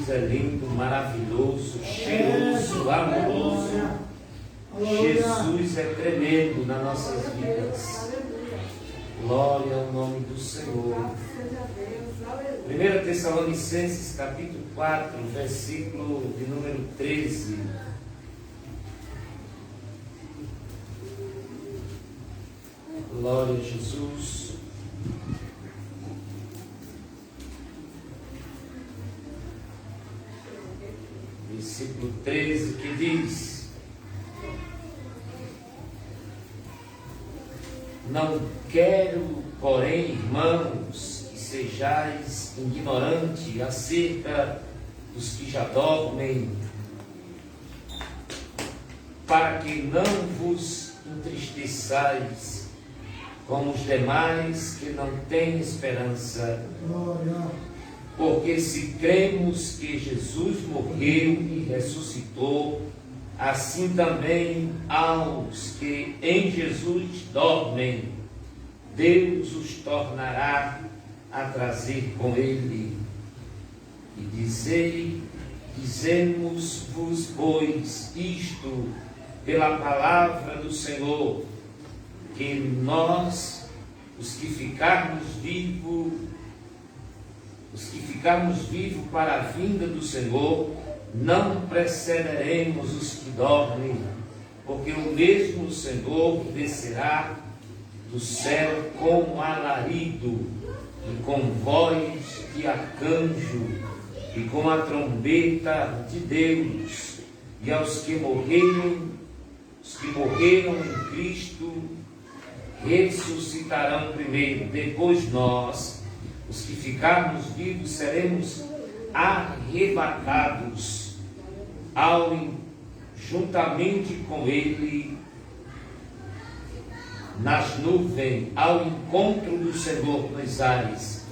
Jesus é lindo, maravilhoso, cheiroso, amoroso. Jesus é tremendo nas nossas vidas. Glória ao nome do Senhor. 1 Tessalonicenses capítulo 4, versículo de número 13. Glória a Jesus. Versículo 13 que diz: não quero, porém, irmãos, que sejais ignorantes acerca dos que já dormem, para que não vos entristeçais como os demais que não têm esperança. Porque se cremos que Jesus morreu e ressuscitou, assim também aos que em Jesus dormem, Deus os tornará a trazer com Ele. E dizemos-vos, pois, isto pela palavra do Senhor, que nós, os que ficarmos vivos para a vinda do Senhor, não precederemos os que dormem, porque o mesmo Senhor descerá do céu com alarido, e com voz de arcanjo, e com a trombeta de Deus, e aos que morreram em Cristo, ressuscitarão primeiro. Depois nós, os que ficarmos vivos, seremos arrebatados juntamente com Ele nas nuvens, ao encontro do Senhor nos ares,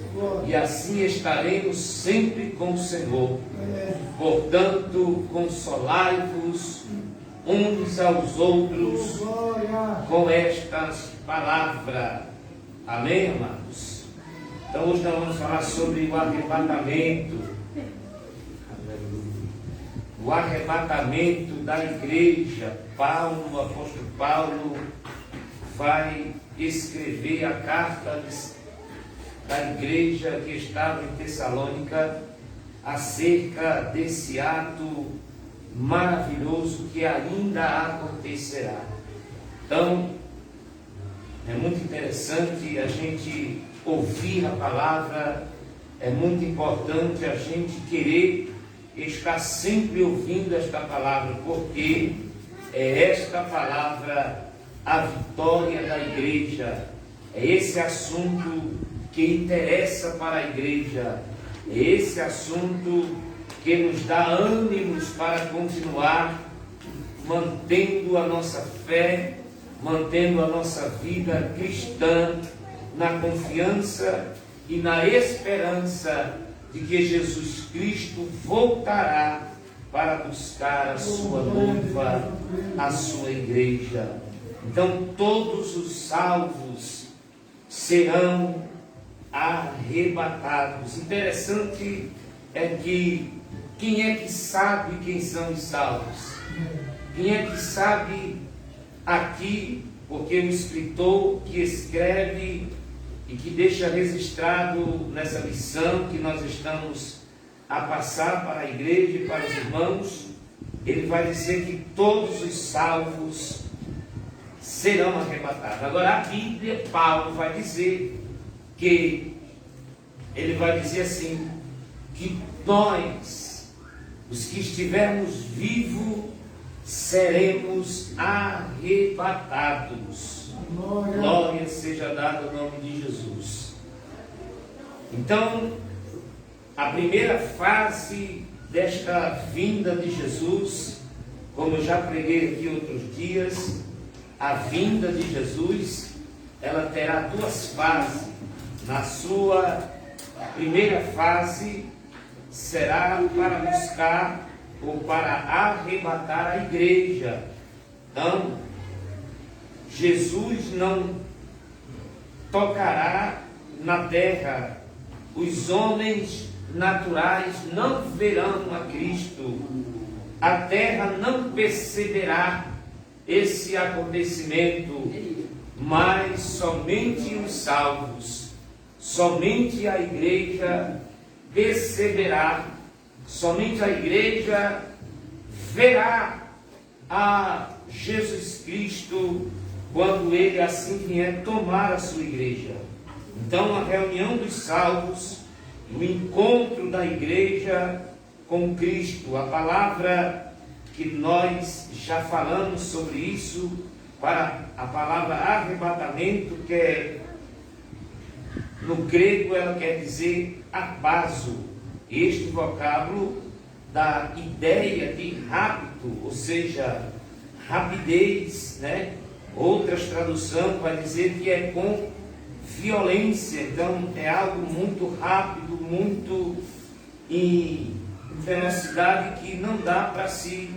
e assim estaremos sempre com o Senhor. Portanto, consolai-vos uns aos outros com estas palavras. Amém, amados? Então hoje nós vamos falar sobre o arrebatamento. O arrebatamento da igreja. O apóstolo Paulo vai escrever a carta da igreja que estava em Tessalônica acerca desse ato maravilhoso que ainda acontecerá. Então, é muito interessante a gente ouvir a palavra, é muito importante a gente querer estar sempre ouvindo esta palavra, porque é esta palavra a vitória da igreja, é esse assunto que interessa para a igreja, é esse assunto que nos dá ânimos para continuar mantendo a nossa fé, mantendo a nossa vida cristã na confiança e na esperança de que Jesus Cristo voltará para buscar a sua noiva, a sua igreja. Então todos os salvos serão arrebatados. Interessante é que quem é que sabe quem são os salvos? Quem é que sabe aqui? Porque o escritor que escreve e que deixa registrado nessa lição que nós estamos a passar para a igreja e para os irmãos, ele vai dizer que todos os salvos serão arrebatados. Agora a Bíblia, Paulo vai dizer que, ele vai dizer assim, que nós, os que estivermos vivos, seremos arrebatados. Glória seja dada ao nome de Jesus. Então, a primeira fase desta vinda de Jesus, como eu já preguei aqui outros dias, a vinda de Jesus, ela terá duas fases. Na sua primeira fase, será para buscar ou para arrebatar a igreja. Então, Jesus não tocará na terra, os homens naturais não verão a Cristo. A terra não perceberá esse acontecimento, mas somente os salvos, somente a igreja perceberá, somente a igreja verá a Jesus Cristo quando ele assim vier tomar a sua igreja. Então, a reunião dos salvos, o encontro da igreja com Cristo, a palavra que nós já falamos sobre isso, para a palavra arrebatamento, que é, no grego ela quer dizer arpazo. Este vocábulo dá ideia de rápido, ou seja, rapidez, né? Outras traduções vai dizer que é com violência. Então é algo muito rápido, muito em velocidade que não dá para se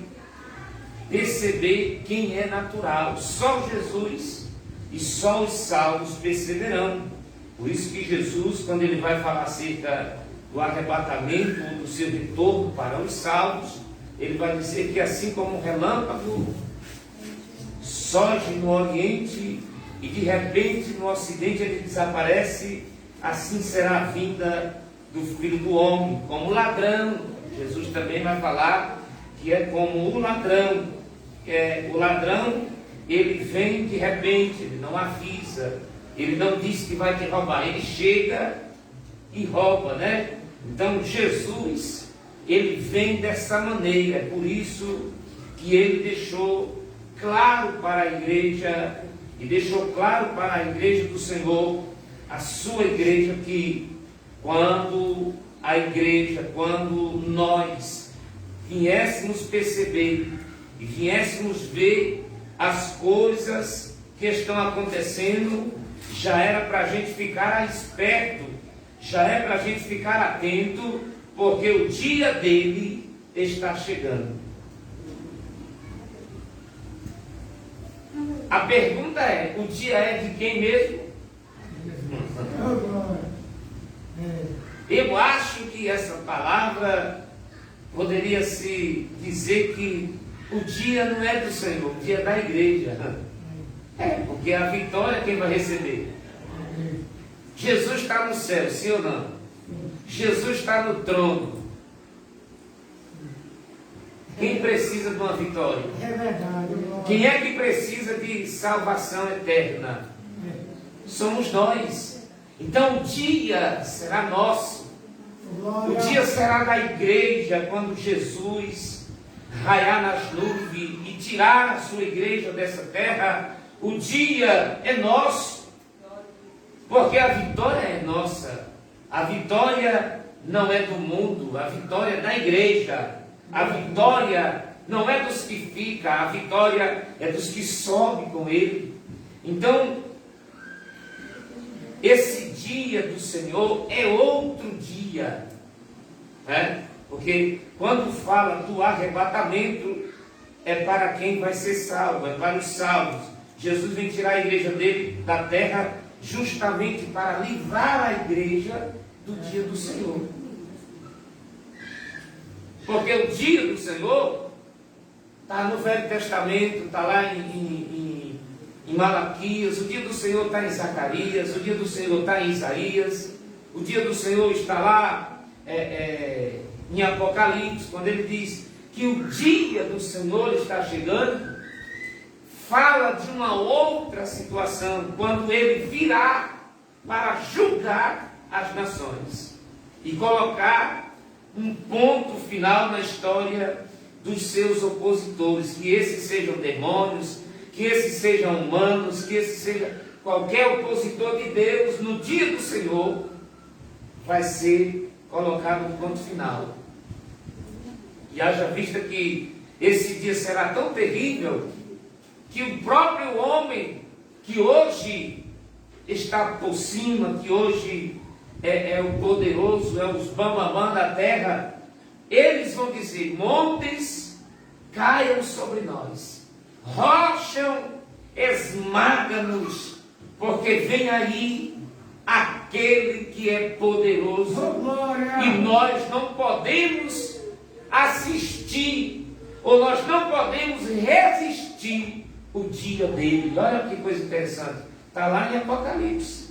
perceber quem é natural. Só Jesus e só os salvos perceberão. Por isso que Jesus, quando ele vai falar acerca do arrebatamento ou do seu retorno para os salvos, ele vai dizer que assim como um relâmpago surge no Oriente e de repente no Ocidente ele desaparece, assim será a vinda do Filho do Homem, como ladrão. Jesus também vai falar que é como o ladrão. O ladrão, ele vem de repente, ele não avisa, ele não diz que vai te roubar, ele chega e rouba, né? Então Jesus, ele vem dessa maneira, é por isso que ele deixou claro para a igreja, e deixou claro para a igreja do Senhor, a sua igreja, que quando nós viéssemos perceber e viéssemos ver as coisas que estão acontecendo, já era para a gente ficar esperto, já é para a gente ficar atento, porque o dia dele está chegando. A pergunta é, o dia é de quem mesmo? Eu acho que essa palavra poderia se dizer que o dia não é do Senhor, o dia é da igreja. Porque a vitória quem vai receber? Jesus está no céu, sim ou não? Jesus está no trono. Quem precisa de uma vitória? É verdade. Quem é que precisa de salvação eterna? Somos nós. Então o dia será nosso. O dia será da igreja, quando Jesus raiar nas nuvens e tirar a sua igreja dessa terra. O dia é nosso, porque a vitória é nossa. A vitória não é do mundo, a vitória é da igreja. A vitória não é dos que ficam, a vitória é dos que sobem com ele. Então, esse dia do Senhor é outro dia, né? Porque quando fala do arrebatamento, é para quem vai ser salvo, é para os salvos. Jesus vem tirar a igreja dele da terra justamente para livrar a igreja do dia do Senhor. Porque o dia do Senhor está no Velho Testamento, está lá em Malaquias, o dia do Senhor está em Zacarias, o dia do Senhor está em Isaías, o dia do Senhor está lá em Apocalipse, quando ele diz que o dia do Senhor está chegando. Fala de uma outra situação, quando ele virá para julgar as nações e colocar um ponto final na história dos seus opositores, que esses sejam demônios, que esses sejam humanos, que esse seja qualquer opositor de Deus. No dia do Senhor vai ser colocado um ponto final. E haja vista que esse dia será tão terrível que o próprio homem que hoje está por cima, que hoje é o poderoso, é os bambambam da terra, eles vão dizer: montes caiam sobre nós, rocham, esmaga-nos, porque vem aí aquele aquele que é poderoso. E nós não podemos assistir, ou nós não podemos resistir o dia dele. Olha que coisa interessante. Está lá em Apocalipse,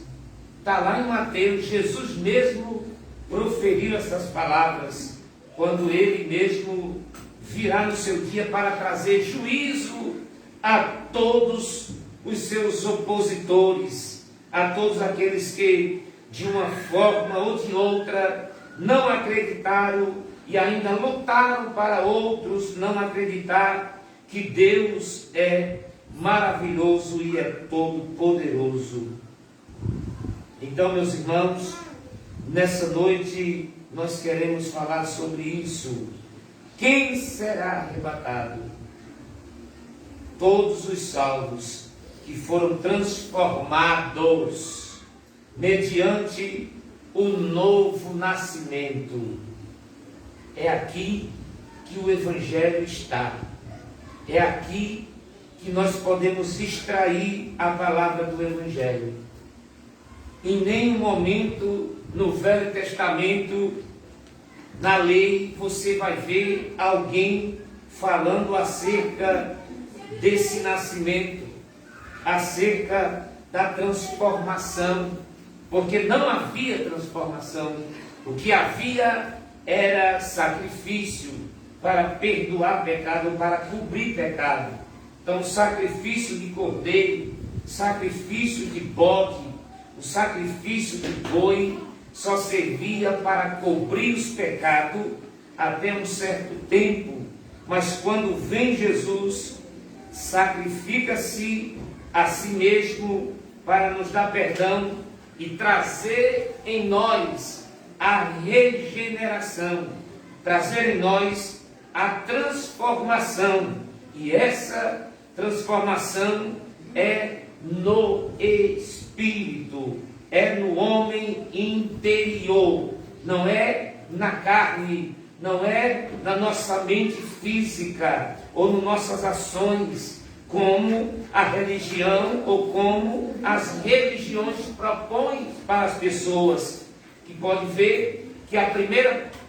está lá em Mateus. Jesus mesmo proferiu essas palavras quando ele mesmo virá no seu dia para trazer juízo a todos os seus opositores, a todos aqueles que de uma forma ou de outra não acreditaram e ainda lutaram para outros não acreditar que Deus é maravilhoso e é todo poderoso. Então, meus irmãos, nessa noite nós queremos falar sobre isso. Quem será arrebatado? Todos os salvos que foram transformados mediante o novo nascimento. É aqui que o Evangelho está. É aqui que nós podemos extrair a palavra do Evangelho. Em nenhum momento no Velho Testamento, na lei, você vai ver alguém falando acerca desse nascimento, acerca da transformação, porque não havia transformação. O que havia era sacrifício para perdoar pecado, para cobrir pecado. Então, sacrifício de cordeiro, sacrifício de bode, o sacrifício de boi só servia para cobrir os pecados até um certo tempo. Mas quando vem Jesus, sacrifica-se a si mesmo para nos dar perdão e trazer em nós a regeneração, trazer em nós a transformação. E essa transformação é no espírito, é no homem interior, não é na carne, não é na nossa mente física ou nas nossas ações, como a religião ou como as religiões propõem para as pessoas, que pode ver que o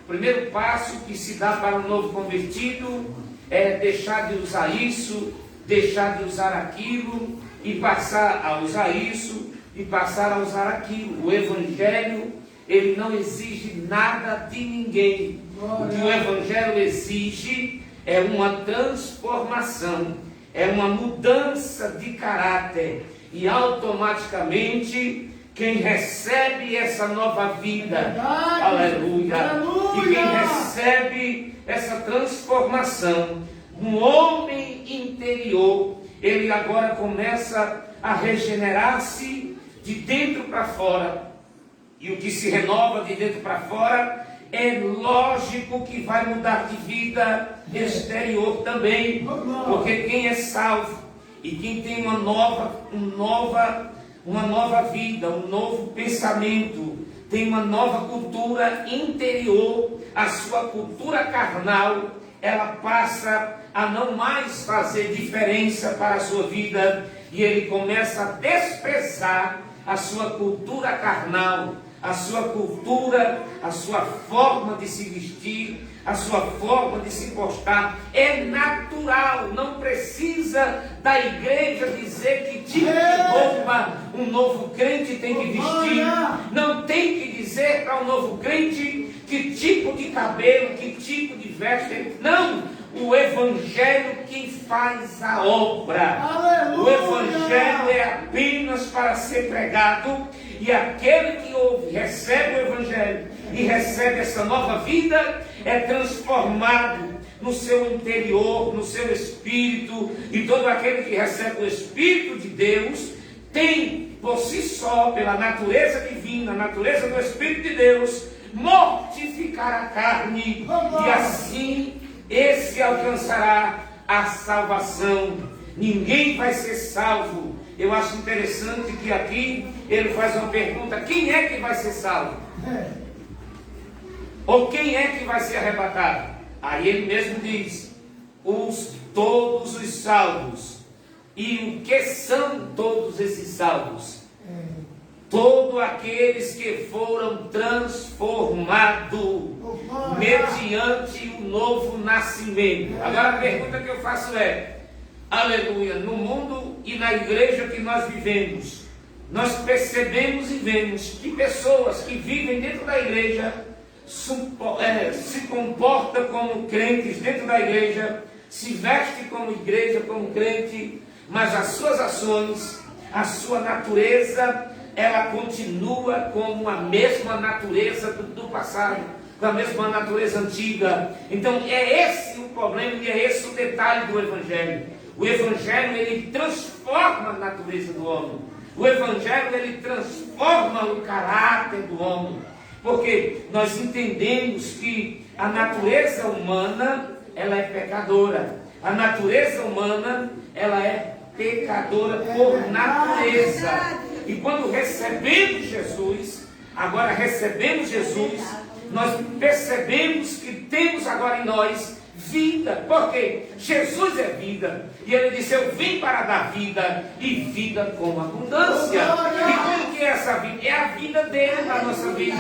primeiro passo que se dá para um novo convertido é deixar de usar isso, deixar de usar aquilo e passar a usar isso e passar a usar aquilo. O Evangelho, ele não exige nada de ninguém. O que o Evangelho exige é uma transformação, é uma mudança de caráter. E automaticamente, quem recebe essa nova vida, aleluia, e quem recebe essa transformação, um homem interior, ele agora começa a regenerar-se de dentro para fora. E o que se renova de dentro para fora, é lógico que vai mudar de vida exterior também. Porque quem é salvo e quem tem uma nova vida, um novo pensamento, tem uma nova cultura interior, a sua cultura carnal, ela passa a não mais fazer diferença para a sua vida, e ele começa a desprezar a sua cultura carnal, a sua cultura, a sua forma de se vestir, a sua forma de se postar. É natural, não precisa da igreja dizer que tipo de roupa um novo crente tem que vestir, não tem que dizer para um novo crente que tipo de cabelo, que tipo de veste. Não, o Evangelho quem faz a obra. Aleluia. O Evangelho é apenas para ser pregado, e aquele que ouve, recebe o Evangelho e recebe essa nova vida, é transformado no seu interior, no seu espírito. E todo aquele que recebe o Espírito de Deus tem por si só, pela natureza divina, a natureza do Espírito de Deus, mortificar a carne, e assim esse alcançará a salvação. Ninguém vai ser salvo. Eu acho interessante que aqui ele faz uma pergunta: quem é que vai ser salvo? Ou quem é que vai ser arrebatado? Aí ele mesmo diz: todos os salvos. E o que são todos esses salvos? todos aqueles que foram transformados mediante o novo nascimento. Agora a pergunta que eu faço é, aleluia, no mundo e na igreja que nós vivemos, nós percebemos e vemos que pessoas que vivem dentro da igreja se comportam como crentes dentro da igreja, se vestem como igreja, como crente, mas as suas ações, a sua natureza, ela continua como a mesma natureza do passado, com a mesma natureza antiga. Então é esse o problema e é esse o detalhe do Evangelho. O Evangelho, ele transforma a natureza do homem. O Evangelho, ele transforma o caráter do homem. Porque nós entendemos que a natureza humana, ela é pecadora. A natureza humana, ela é pecadora por natureza. E quando recebemos Jesus, agora recebemos Jesus, nós percebemos que temos agora em nós vida, porque Jesus é vida, e ele disse, eu vim para dar vida, e vida com abundância. E como que é essa vida? É a vida dele na nossa vida,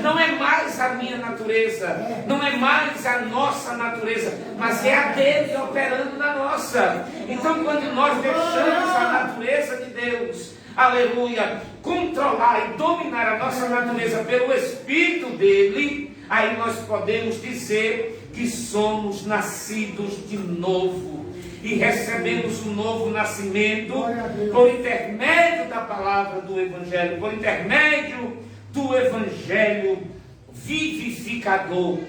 não é mais a minha natureza, não é mais a nossa natureza, mas é a dele operando na nossa. Então quando nós deixamos a natureza de Deus, aleluia, controlar e dominar a nossa natureza pelo Espírito dele, aí nós podemos dizer que somos nascidos de novo e recebemos um novo nascimento por intermédio da palavra do Evangelho, por intermédio do Evangelho vivificador.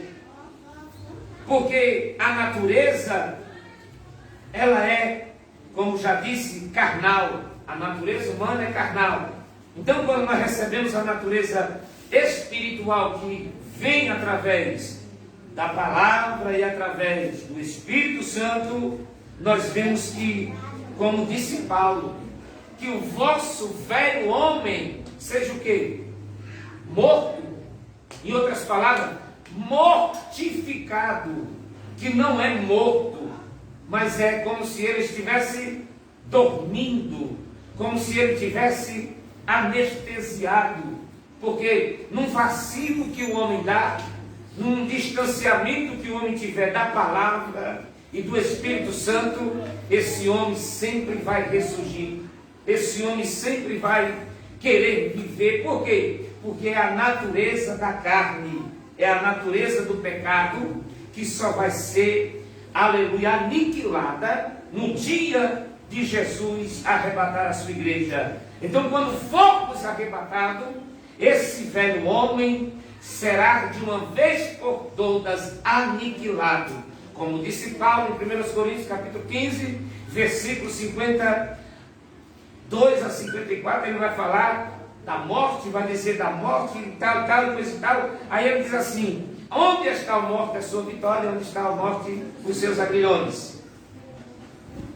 Porque a natureza, ela é, como já disse, carnal. A natureza humana é carnal. Então, quando nós recebemos a natureza espiritual que vem através da palavra e através do Espírito Santo, nós vemos que, como disse Paulo, que o vosso velho homem seja o quê? Morto. Em outras palavras, mortificado, que não é morto, mas é como se ele estivesse dormindo, como se ele tivesse anestesiado, porque num vacilo que o homem dá, num distanciamento que o homem tiver da palavra e do Espírito Santo, esse homem sempre vai ressurgir, esse homem sempre vai querer viver. Por quê? Porque é a natureza da carne, é a natureza do pecado, que só vai ser, aleluia, aniquilada no dia de Jesus arrebatar a sua igreja. Então, quando formos arrebatados, esse velho homem será de uma vez por todas aniquilado. Como disse Paulo em 1 Coríntios capítulo 15, versículos 52 a 54, ele vai falar da morte, vai dizer da morte e tal, coisa e tal. Aí ele diz assim, onde está a morte, a sua vitória, onde está a morte, os seus aguilhões?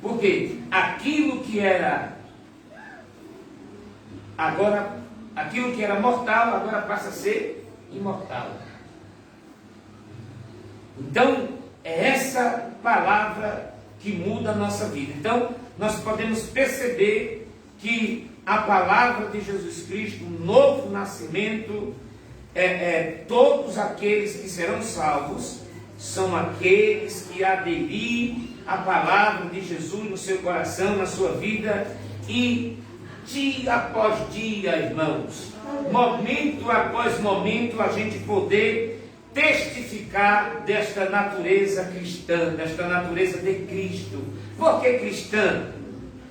Porque aquilo que era mortal, agora passa a ser imortal. Então, é essa palavra que muda a nossa vida. Então, nós podemos perceber que a palavra de Jesus Cristo, o novo nascimento, todos aqueles que serão salvos, são aqueles que aderirem à palavra de Jesus no seu coração, na sua vida, e dia após dia, irmãos, momento após momento, a gente poder testificar desta natureza cristã, desta natureza de Cristo. Por que cristã?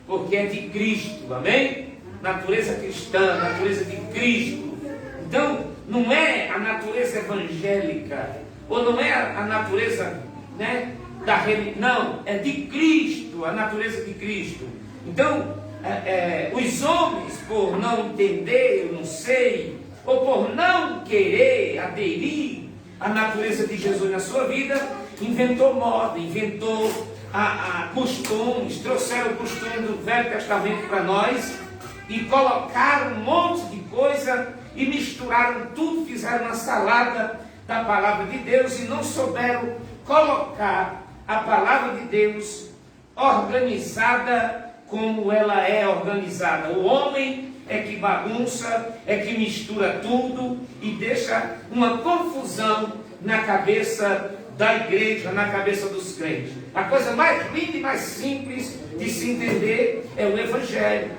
Porque é de Cristo, amém? Natureza cristã, natureza de Cristo. Então, não é a natureza evangélica, ou não é a natureza, né, da religião, não, é de Cristo, a natureza de Cristo. Então, os homens, por não entender, eu não sei, ou por não querer aderir à natureza de Jesus na sua vida, inventou moda, inventou costumes, trouxeram o costume do Velho Testamento para nós e colocaram um monte de coisa e misturaram tudo, fizeram uma salada da palavra de Deus e não souberam colocar a palavra de Deus organizada como ela é organizada. O homem, é que bagunça, é que mistura tudo e deixa uma confusão na cabeça da igreja, na cabeça dos crentes. A coisa mais linda e mais simples de se entender é o Evangelho.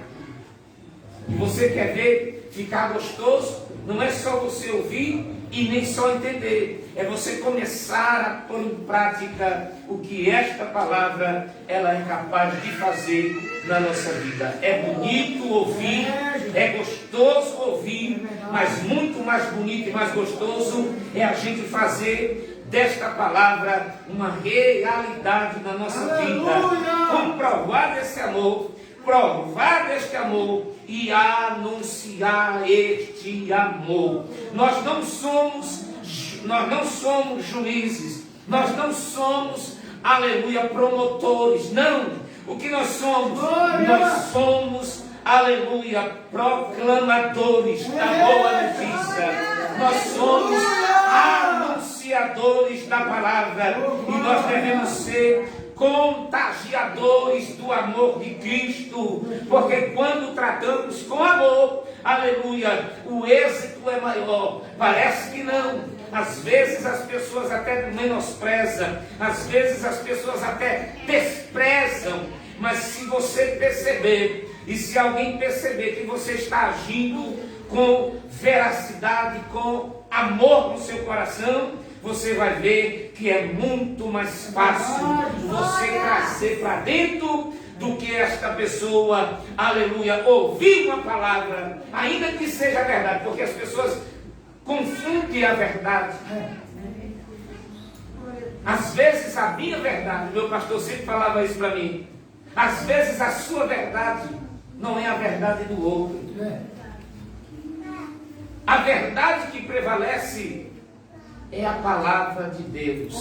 E você quer ver ficar gostoso? Não é só você ouvir e nem só entender. É você começar a pôr em prática o que esta palavra ela é capaz de fazer na nossa vida. É bonito ouvir, é gostoso ouvir, mas muito mais bonito e mais gostoso é a gente fazer desta palavra uma realidade na nossa vida. Comprovar desse amor, provar deste amor e anunciar este amor. Nós não somos juízes, nós não somos, aleluia, promotores, não. O que nós somos? Nós somos, aleluia, proclamadores da boa notícia. Nós somos anunciadores da palavra e nós devemos ser contagiadores do amor de Cristo, porque quando tratamos com amor, aleluia, o êxito é maior. Parece que não, às vezes as pessoas até menosprezam, às vezes as pessoas até desprezam, mas se você perceber, e se alguém perceber que você está agindo com veracidade, com amor no seu coração, você vai ver que é muito mais fácil você trazer para dentro do que esta pessoa, aleluia, ouvir uma palavra, ainda que seja verdade, porque as pessoas confundem a verdade. Às vezes a minha verdade, meu pastor sempre falava isso para mim, às vezes a sua verdade não é a verdade do outro. A verdade que prevalece é a palavra de Deus.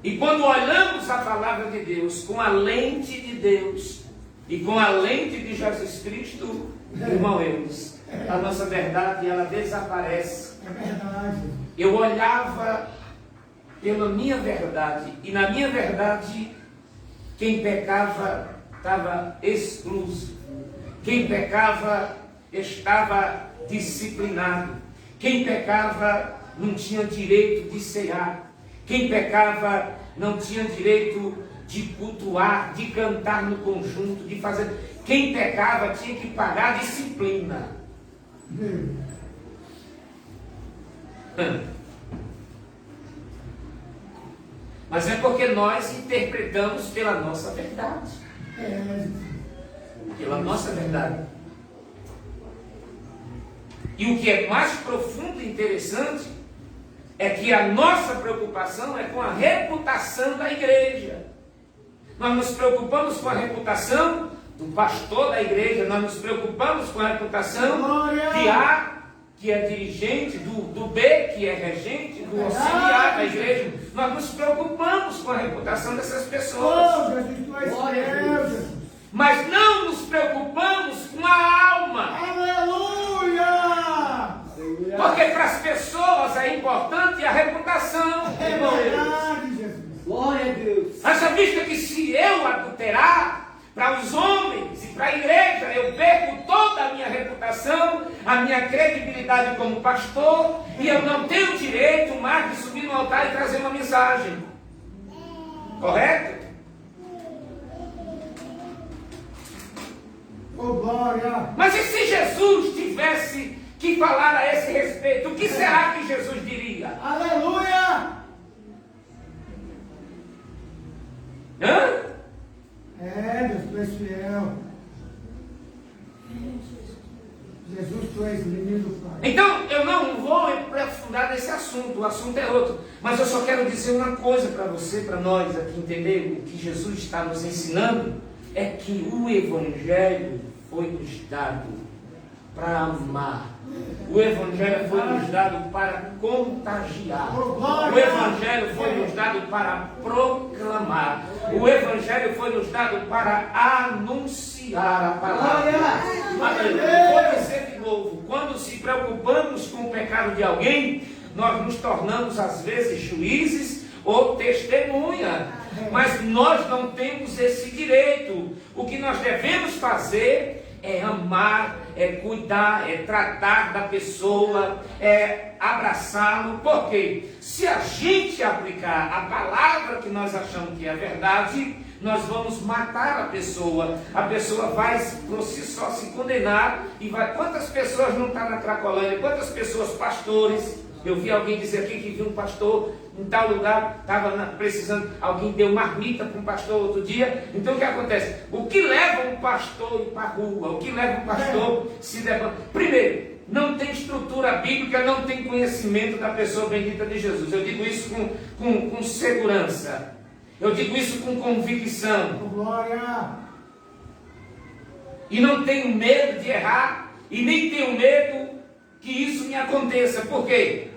E quando olhamos a palavra de Deus com a lente de Deus e com a lente de Jesus Cristo, irmão Eus, a nossa verdade ela desaparece. Eu olhava pela minha verdade e na minha verdade quem pecava estava excluso. Quem pecava estava disciplinado. Quem pecava não tinha direito de cear. Quem pecava não tinha direito de cultuar, de cantar no conjunto, de fazer. Quem pecava tinha que pagar a disciplina. Mas é porque nós interpretamos pela nossa verdade. Pela nossa verdade. E o que é mais profundo e interessante é que a nossa preocupação é com a reputação da igreja. Nós nos preocupamos com a reputação do pastor da igreja, nós nos preocupamos com a reputação de A, que é dirigente, do B, que é regente, do auxiliar da igreja. Nós nos preocupamos com a reputação dessas pessoas. Mas não nos preocupamos com a alma. Aleluia! Porque para as pessoas é importante a reputação. É verdade, Jesus. Glória a Deus. Haja vista que se eu adulterar, para os homens e para a igreja, eu perco toda a minha reputação, a minha credibilidade como pastor, e eu não tenho direito mais de subir no altar e trazer uma mensagem. Correto? Oh, glória. Mas e se Jesus tivesse que falar a esse respeito, o que será que Jesus diria? Aleluia! Hã? Deus, tu és fiel. Jesus, tu és lindo, Pai. Então, eu não vou aprofundar nesse assunto, o assunto é outro. Mas eu só quero dizer uma coisa para você, para nós aqui entender o que Jesus está nos ensinando, é que o Evangelho foi nos dado para amar. O Evangelho foi nos dado para contagiar. O Evangelho foi nos dado para proclamar. O Evangelho foi nos dado para anunciar a palavra. Vou dizer de novo, quando se preocupamos com o pecado de alguém, nós nos tornamos às vezes juízes ou testemunha. Mas nós não temos esse direito. O que nós devemos fazer é amar, é cuidar, é tratar da pessoa, é abraçá-lo. Porque se a gente aplicar a palavra que nós achamos que é a verdade, nós vamos matar a pessoa vai por si só se condenar e vai. Quantas pessoas não estão na Cracolândia? Quantas pessoas, pastores? Eu vi alguém dizer aqui que viu um pastor em tal lugar, estava precisando, alguém deu marmita para um pastor outro dia. Então o que acontece? O que leva um pastor a ir para a rua? O que leva um pastor a se levantar? Primeiro, não tem estrutura bíblica, não tem conhecimento da pessoa bendita de Jesus. Eu digo isso com segurança. Eu digo isso com convicção. Glória! E não tenho medo de errar, e nem tenho medo que isso me aconteça. Por quê?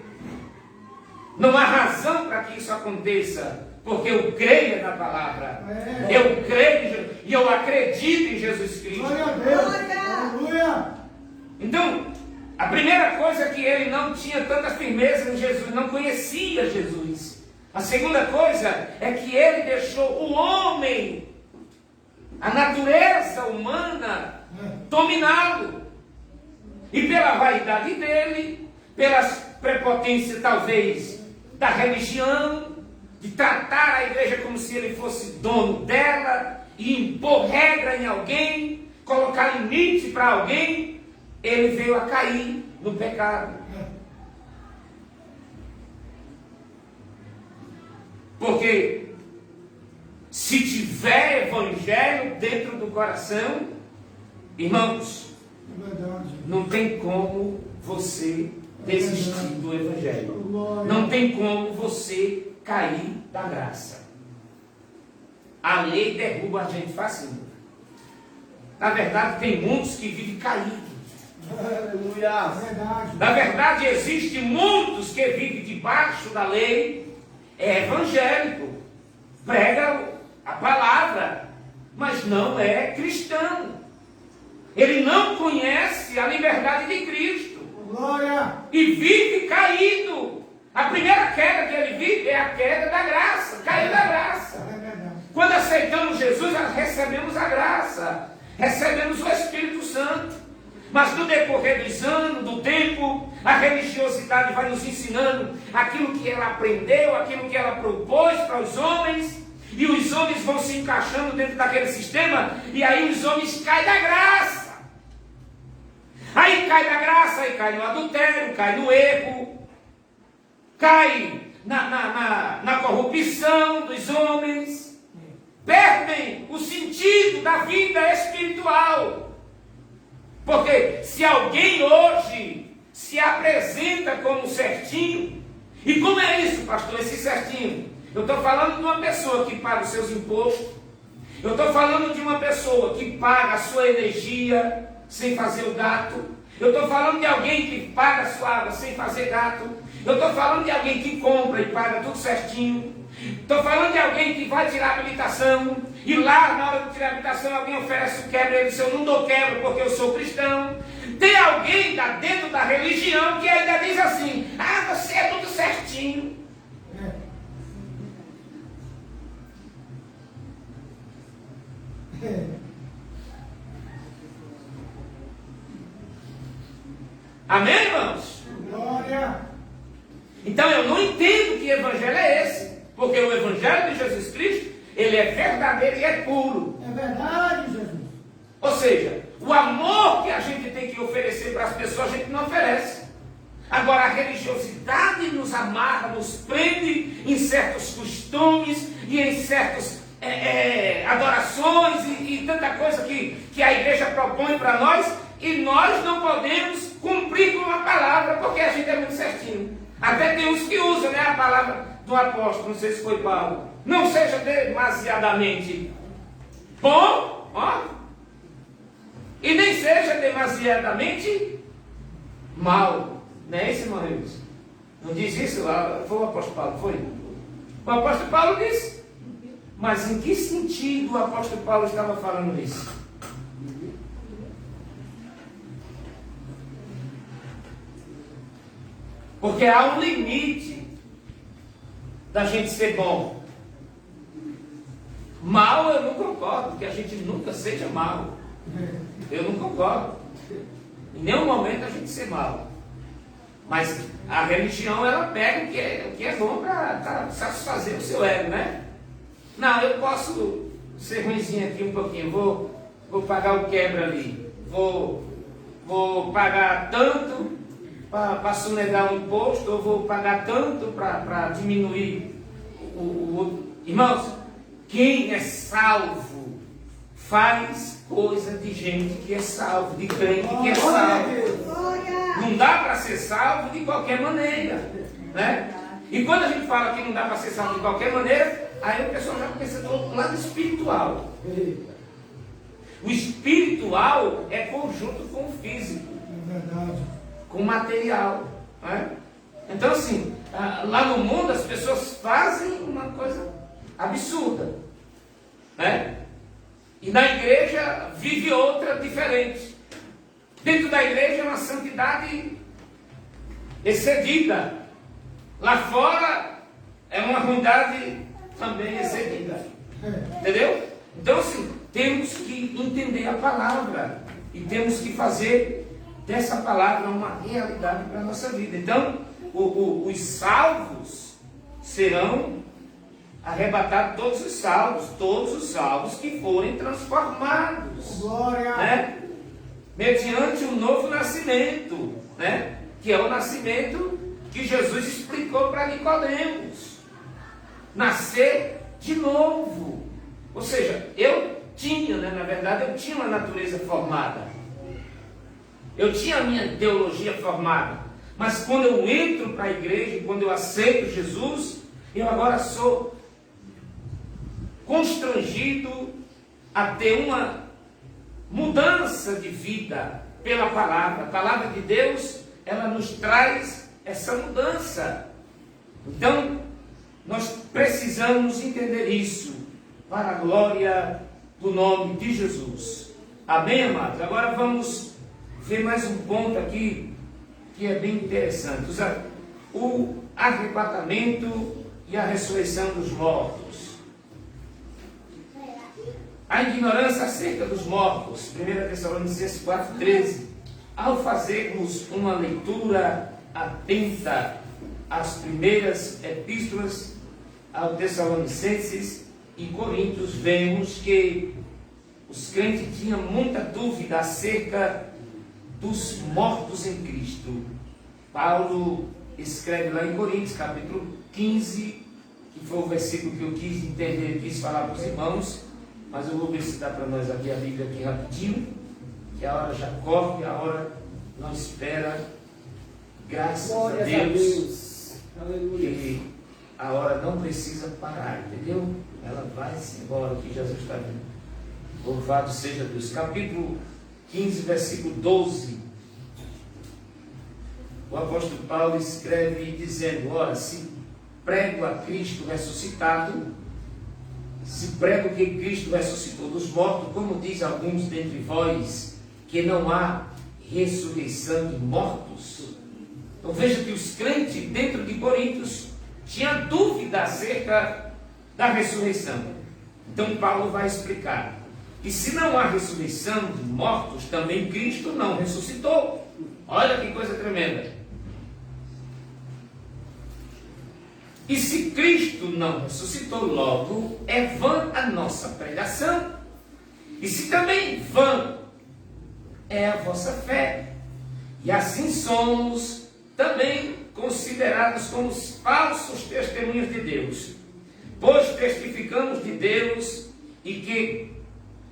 Não há razão para que isso aconteça, porque eu creio na palavra. Eu creio e eu acredito em Jesus Cristo. Glória a Deus! Aleluia! Então, a primeira coisa é que ele não tinha tanta firmeza em Jesus, não conhecia Jesus. A segunda coisa é que ele deixou o homem, a natureza humana, dominá-lo. E pela vaidade dele, pelas prepotências talvez da religião, de tratar a igreja como se ele fosse dono dela, e impor regra em alguém, colocar limite para alguém, ele veio a cair no pecado. Porque se tiver evangelho dentro do coração, irmãos, não tem como você desistir do evangelho. Não tem como você cair da graça. A lei derruba a gente facinho. Na verdade, tem muitos que vivem caídos. Aleluia! Na verdade, existem muitos que vivem debaixo da lei. É evangélico, prega a palavra, mas não é cristão. Ele não conhece a liberdade de Cristo. Glória! E vive caído. A primeira queda que ele vive é a queda da graça, cair da graça. Quando aceitamos Jesus, nós recebemos a graça, recebemos o Espírito Santo. Mas no decorrer dos anos, do tempo, a religiosidade vai nos ensinando aquilo que ela aprendeu, aquilo que ela propôs para os homens, e os homens vão se encaixando dentro daquele sistema, e aí os homens caem da graça. Aí cai da graça, aí cai no adultério, cai no erro, cai na corrupção dos homens, perdem o sentido da vida espiritual. Porque se alguém hoje se apresenta como certinho, e como é isso, pastor, esse certinho? Eu estou falando de uma pessoa que paga os seus impostos, eu estou falando de uma pessoa que paga a sua energia sem fazer o gato, eu estou falando de alguém que paga a sua água sem fazer gato, eu estou falando de alguém que compra e paga tudo certinho, estou falando de alguém que vai tirar a habilitação, e lá na hora de tirar a habilitação alguém oferece o quebra, ele diz: eu não dou quebra porque eu sou cristão. Tem alguém lá dentro da religião que ainda diz assim: ah, você é tudo certinho. Amém, irmãos? Glória! Então eu não entendo que evangelho é esse, porque o evangelho de Jesus Cristo, ele é verdadeiro e é puro. É verdade, Jesus. Ou seja, o amor que a gente tem que oferecer para as pessoas, a gente não oferece. Agora, a religiosidade nos amarra, nos prende em certos costumes e em certas adorações e tanta coisa que a igreja propõe para nós, e nós não podemos cumprir com a palavra, porque a gente é muito certinho. Até tem uns que usam, né, a palavra do apóstolo, não sei se foi Paulo: não seja demasiadamente bom, ó, e nem seja demasiadamente mal. Não é isso, irmão Reis? Não diz isso lá? Foi o apóstolo Paulo, foi? O apóstolo Paulo disse. Mas em que sentido o apóstolo Paulo estava falando isso? Porque há um limite da gente ser bom. Mal eu não concordo, que a gente nunca seja mal. Eu não concordo. Em nenhum momento a gente ser mal. Mas a religião, ela pega o que é bom para satisfazer o seu ego, né? Não, eu posso ser ruimzinho aqui um pouquinho, vou pagar o quebra ali, vou pagar tanto para sonegar um imposto, ou vou pagar tanto para diminuir o... Irmãos, quem é salvo faz coisa de gente que é salvo, de crente que é salvo. Não dá para ser salvo de qualquer maneira, né? E quando a gente fala que não dá para ser salvo de qualquer maneira, aí o pessoal já pensa do lado espiritual. O espiritual é conjunto com o físico, com o material, né? Então assim, lá no mundo as pessoas fazem uma coisa absurda, né? E na igreja vive outra diferente. Dentro da igreja é uma santidade excedida. Lá fora é uma ruindade também excedida. Entendeu? Então assim, temos que entender a palavra e temos que fazer dessa palavra uma realidade para a nossa vida. Então, os salvos serão arrebatados, todos os salvos que forem transformados. Glória! Né? Mediante um novo nascimento, né? Que é o nascimento que Jesus explicou para Nicodemos. Nascer de novo. Ou seja, na verdade, eu tinha uma natureza formada. Eu tinha a minha teologia formada. Mas quando eu entro para a igreja, quando eu aceito Jesus, eu agora sou constrangido a ter uma mudança de vida pela palavra. A palavra de Deus, ela nos traz essa mudança. Então, nós precisamos entender isso para a glória do nome de Jesus. Amém, amados? Agora vamos ver mais um ponto aqui que é bem interessante. O arrebatamento e a ressurreição dos mortos. A ignorância acerca dos mortos. 1 Tessalonicenses 4,13. Ao fazermos uma leitura atenta às primeiras epístolas aos Tessalonicenses e Coríntios, vemos que os crentes tinham muita dúvida acerca dos mortos em Cristo. Paulo escreve lá em Coríntios, capítulo 15, que foi o versículo que eu quis entender, quis falar para os irmãos, mas eu vou ver se dá para nós abrir a Bíblia aqui rapidinho, que a hora já corre, a hora não espera. Graças Glória a Deus, Aleluia. que a hora não precisa parar, entendeu? Ela vai-se embora, que Jesus está vindo. Louvado seja Deus. Capítulo 15, versículo 12. O apóstolo Paulo escreve dizendo: ora, se prego a Cristo ressuscitado, se prego que Cristo ressuscitou dos mortos, como diz alguns dentre vós, que não há ressurreição de mortos. Então veja que os crentes dentro de Coríntios tinham dúvida acerca da ressurreição. Então Paulo vai explicar. E se não há ressurreição de mortos, também Cristo não ressuscitou. Olha que coisa tremenda. E se Cristo não ressuscitou, logo é vã a nossa pregação. E se também vã é a vossa fé. E assim somos também considerados como falsos testemunhos de Deus. Pois testificamos de Deus e que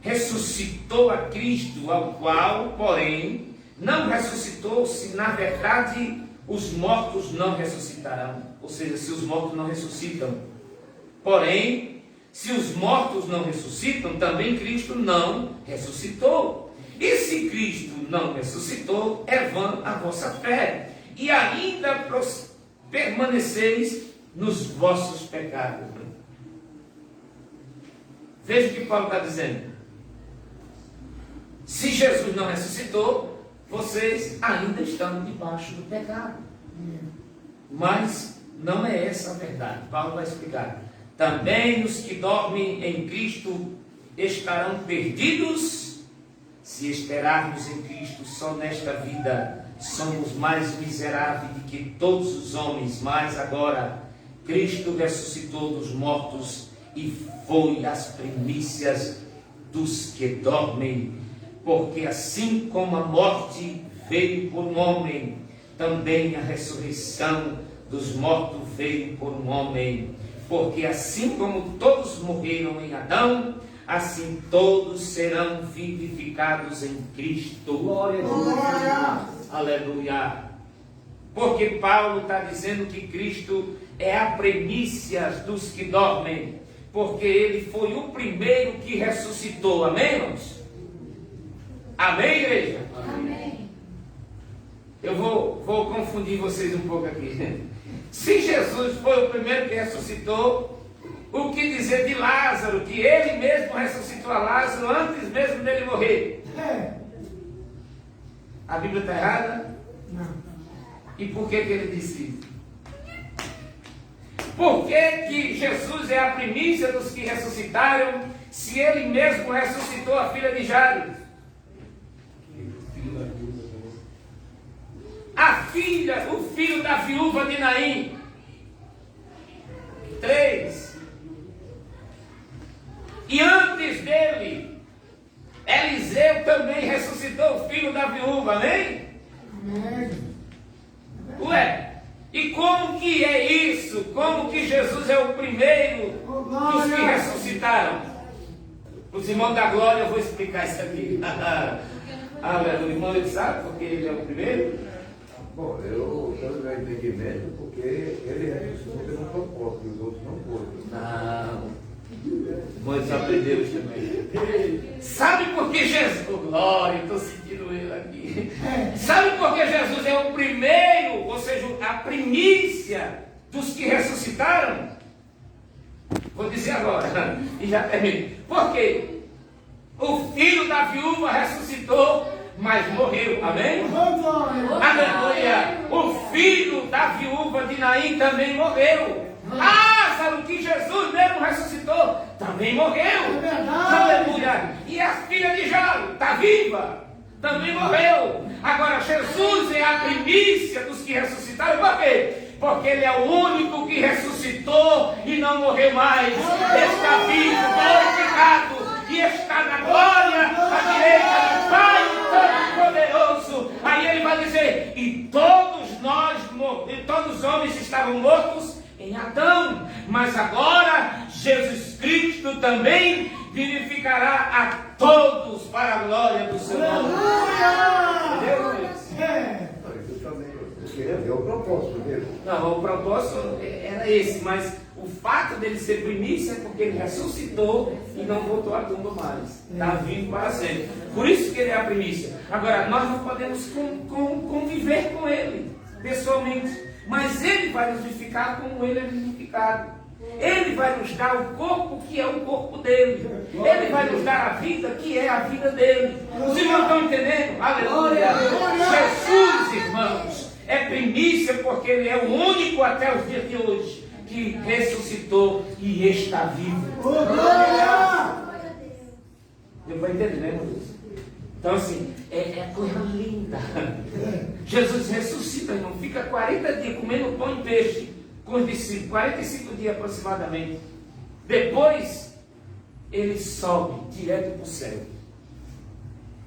ressuscitou a Cristo, ao qual, porém, não ressuscitou, se na verdade os mortos não ressuscitarão. Ou seja, se os mortos não ressuscitam. Porém, se os mortos não ressuscitam, também Cristo não ressuscitou. E se Cristo não ressuscitou, é vã a vossa fé, e ainda permaneceis nos vossos pecados. Veja o que Paulo está dizendo. Se Jesus não ressuscitou, vocês ainda estão debaixo do pecado. Mas não é essa a verdade. Paulo vai explicar. Também os que dormem em Cristo estarão perdidos Se esperarmos em Cristo só nesta vida, somos mais miseráveis do que todos os homens, mas agora Cristo ressuscitou dos mortos e foi as primícias dos que dormem, porque assim como a morte veio por um homem, também a ressurreição dos mortos veio por um homem, porque assim como todos morreram em Adão, assim todos serão vivificados em Cristo. Glória a Deus. Aleluia. Porque Paulo está dizendo que Cristo é a primícia dos que dormem, porque ele foi o primeiro que ressuscitou. Amém, irmãos? Amém, igreja? Amém. Eu vou confundir vocês um pouco aqui. Se Jesus foi o primeiro que ressuscitou, o que dizer de Lázaro, que ele mesmo ressuscitou a Lázaro antes mesmo dele morrer? A Bíblia está errada? Não. E por que ele disse isso? Por que Jesus é a primícia dos que ressuscitaram, se ele mesmo ressuscitou a filha de Jairo? O filho da viúva de Naim. 3. E antes dele, Eliseu também ressuscitou o filho da viúva, amém? Amém. Ué, e como que é isso? Como que Jesus é o primeiro dos que ressuscitaram? Os irmãos da glória, eu vou explicar isso aqui. Aleluia. O irmão, ele sabe porque ele é o primeiro? Bom, eu tenho meu entendimento porque ele ressuscitou pelo propósito e os outros não foram. Não. Mas aprendeu isso também. Sabe por que Jesus... Oh, glória, estou sentindo ele aqui. Sabe por que Jesus é o primeiro, ou seja, a primícia dos que ressuscitaram? Vou dizer agora, e já termino. Por quê? O filho da viúva ressuscitou, mas morreu. Amém? Aleluia! O filho da viúva de Naim também morreu. Lázaro, que Jesus mesmo ressuscitou, também morreu. Aleluia! E a filha de Jairo está viva, também morreu. Agora Jesus é a primícia dos que ressuscitaram. Por quê? Porque ele é o único que ressuscitou e não morreu mais. Está vivo, glorificado, e está na glória à direita do Pai Todo-Poderoso. Aí ele vai dizer: e todos os homens estavam mortos em Adão, mas agora Jesus Cristo também vivificará a todos para a glória do seu nome. Entendeu? Isso também, porque é o propósito dele. Não, o propósito era esse, mas o fato dele ser primícia é porque ele ressuscitou e não voltou à tumba mais. Está vivo para sempre. Por isso que ele é a primícia. Agora, nós não podemos conviver com ele pessoalmente, mas ele vai nos vivificar como ele é vivificado. Ele vai nos dar o corpo que é o corpo dele. Ele vai nos dar a vida que é a vida dele. Os irmãos estão entendendo? Aleluia! Jesus, irmãos, é primícia porque ele é o único até os dias de hoje que ressuscitou e está vivo. Deu para entender, né, irmãos? Então, assim, é coisa linda. Jesus ressuscita, irmão, fica 40 dias comendo pão e peixe com os discípulos, 45 dias aproximadamente. Depois, ele sobe direto para o céu.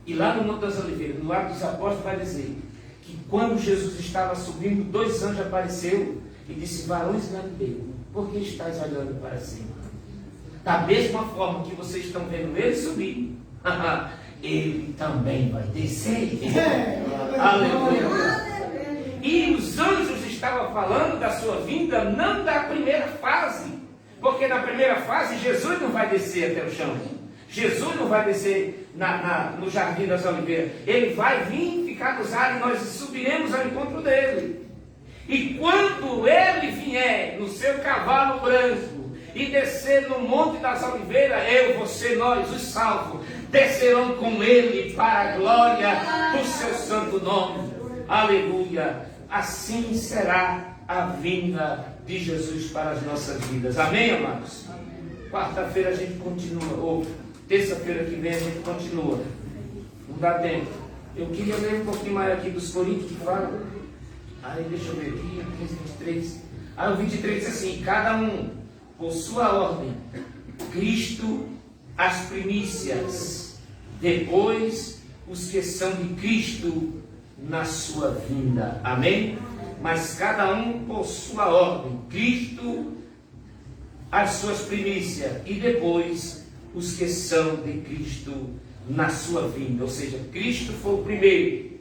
E lá no Monte das Oliveiras, no Atos dos Apóstolos, vai dizer que quando Jesus estava subindo, 2 anjos apareceu e disse: varões Galileus, por que estáis olhando para cima? Da mesma forma que vocês estão vendo ele subir, ele também vai descer. Aleluia. E os anjos estavam falando da sua vinda, não da primeira fase, porque na primeira fase Jesus não vai descer até o chão. Jesus não vai descer no Jardim das Oliveiras. Ele vai vir, ficar nos ares, e nós subiremos ao encontro dele. E quando ele vier no seu cavalo branco e descer no Monte das Oliveiras, eu, você, nós, os salvos, descerão com ele para a glória do seu santo nome. Aleluia. Assim será a vinda de Jesus para as nossas vidas. Amém, amados? Quarta-feira a gente continua, ou terça-feira que vem a gente continua Não dá tempo. Eu queria ler um pouquinho mais aqui dos Coríntios que fala. Aí deixa eu ver aqui, 15, 23. Aí o 23 diz assim: cada um por sua ordem, Cristo as primícias, depois os que são de Cristo na sua vinda. Amém? Mas cada um por sua ordem, Cristo as suas primícias e depois os que são de Cristo na sua vinda. Ou seja, Cristo foi o primeiro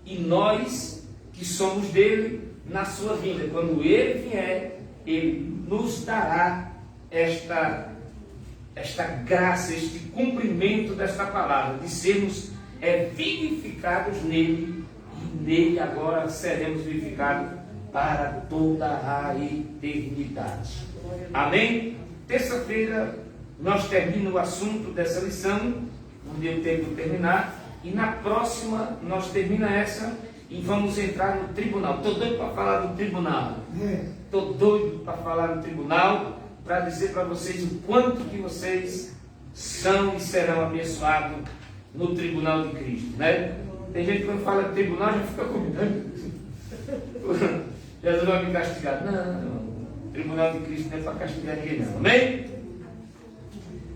e nós que somos dele na sua vinda. Quando ele vier, ele nos dará esta graça, este cumprimento desta palavra, de sermos vivificados nele, e nele agora seremos vivificados para toda a eternidade. Amém? Terça-feira nós terminamos o assunto dessa lição, não deu tempo de terminar, e na próxima nós terminamos essa e vamos entrar no tribunal. Estou doido para falar do tribunal. Estou doido para falar do tribunal, para dizer para vocês o quanto que vocês são e serão abençoados no tribunal de Cristo, né? Tem gente que quando fala de tribunal já fica com medo. Jesus vai me castigar. Não, o tribunal de Cristo não é para castigar ninguém não. Amém?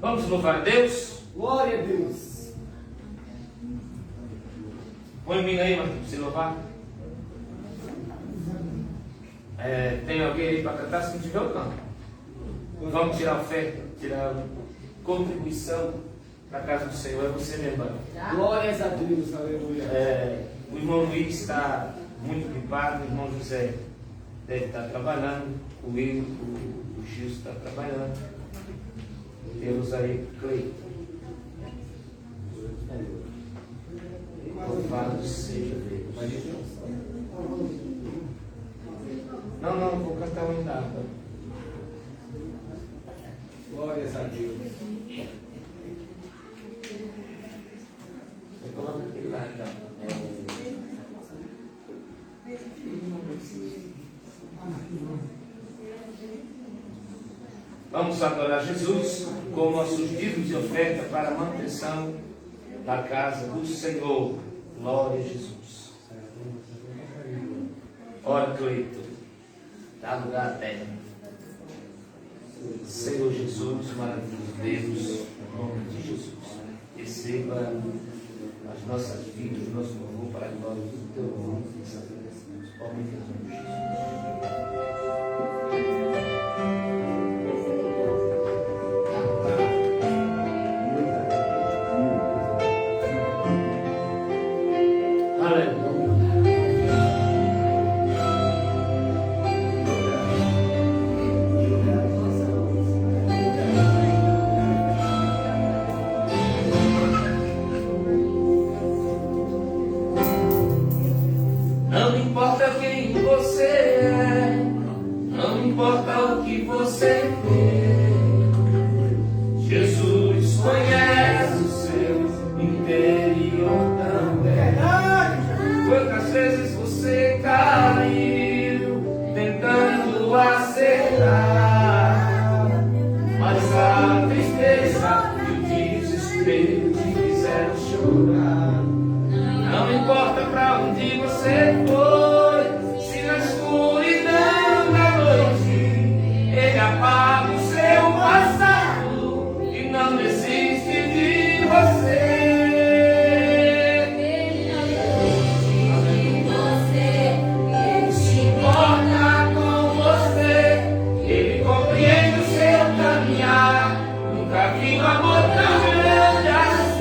Vamos louvar a Deus. Glória a Deus. Põe o hino aí, Martim, para você louvar. Tem alguém aí para cantar? Se não tiver, eu canto. Vamos tirar oferta, tirar contribuição para a casa do Senhor. É você mesmo, irmão. Glórias a Deus, aleluia. O irmão Luiz está muito gripado, o irmão José deve estar trabalhando, o Gil está trabalhando. Temos aí Cleiton. Louvado seja Deus. Não, vou cantar o hino da harpa. Glórias a Deus. Você coloca aquele lá então. Vamos adorar Jesus com nossos dízimos de oferta para a manutenção da casa do Senhor. Glória a Jesus. Ora, Cleito, dá lugar à terra. Senhor Jesus, maravilhoso Deus, em nome de Jesus, receba as nossas vidas, o nosso louvor para a glória do teu nome. Homem de Jesus. Não importa quem você é, não importa o que você vê, Jesus conhece o seu interior também. Quantas vezes você caiu tentando acertar, mas a tristeza e o desespero te fizeram chorar. Não importa pra onde você foi, se na escuridão da noite ele apaga o seu passado e não desiste de você. Ele se importa com você, ele compreende o seu caminhar. Nunca vi um amor tão grande assim.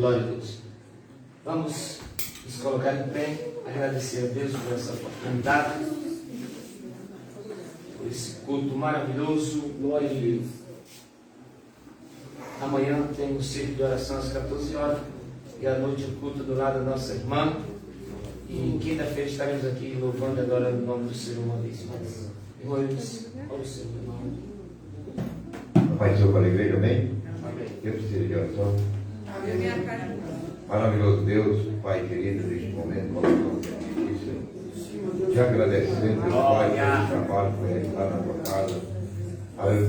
Glória a Deus. Vamos nos colocar em pé, agradecer a Deus por essa oportunidade, por esse culto maravilhoso. Glória a Deus. Amanhã temos circo de oração às 14 horas e à noite o culto do lado da nossa irmã. E quinta-feira estaremos aqui louvando e adorando o nome do Senhor uma vez mais. Irmãos, olha o Senhor, irmão. Pai do Senhor para a igreja, amém? Amém. Eu preciso de oração. Maravilhoso Deus, Pai querido, neste momento, colocamos difícil. Te agradecendo, Deus Pai, pelo trabalho que foi realizado na tua casa.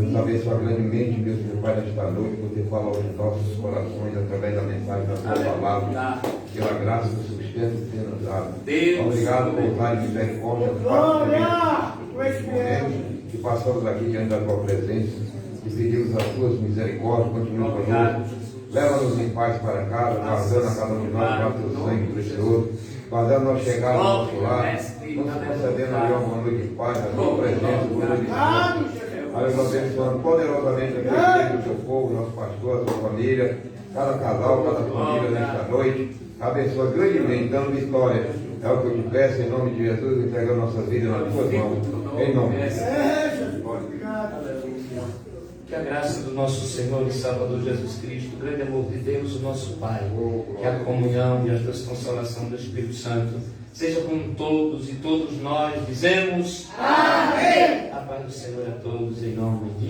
Nos abençoa grandemente, Deus, meu Pai, nesta noite, poder falar aos nossos corações através da mensagem da tua palavra, pela graça do sustento que tem nos dado. Obrigado por dar misericórdia neste momento que passamos aqui diante da tua presença e pedimos as tuas misericórdias, continue conosco. Leva-nos em paz para casa, guardando a cada um de nós para o teu sangue precioso, guardando nós chegar ao nosso lar, nos concedendo ali uma noite de paz, a tua presença, o poder de Deus. Aleluia, abençoando poderosamente a igreja do teu povo, nosso pastor, a sua família, cada casal, cada família nesta noite. Abençoa grandemente, dando vitória. É o que eu te peço em nome de Jesus, entregando nossa vida nas tuas mãos. Em nome de Jesus. Que a graça do nosso Senhor e Salvador Jesus Cristo, o grande amor de Deus, o nosso Pai, que a comunhão e a consolação do Espírito Santo seja com todos e todos nós dizemos amém. A paz do Senhor a todos em nome de